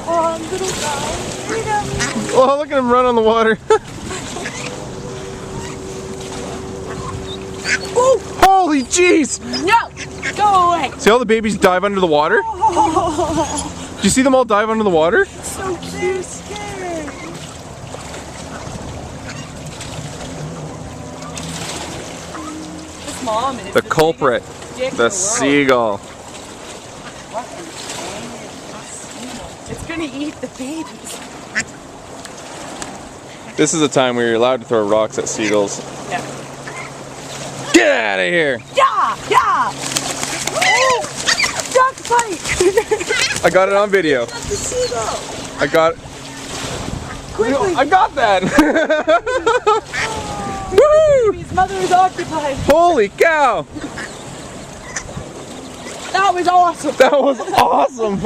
Oh, little guy. Freedom. Oh, look at him run on the water. Oh! Holy jeez! No! Go away! See all the babies dive under the water? Oh, Do you see them all dive under the water? so cute. Scared. This mom is The culprit, biggest dick in the world. seagull. What an It's gonna eat the babies. This is a time where you're allowed to throw rocks at seagulls. Yeah. Get out of here! Yeah! Yeah! Oh! Duck fight! I got it on video. That's the seagull! I got. Quickly! I got that! Woo! His mother is occupied. Holy cow! That was awesome! That was awesome!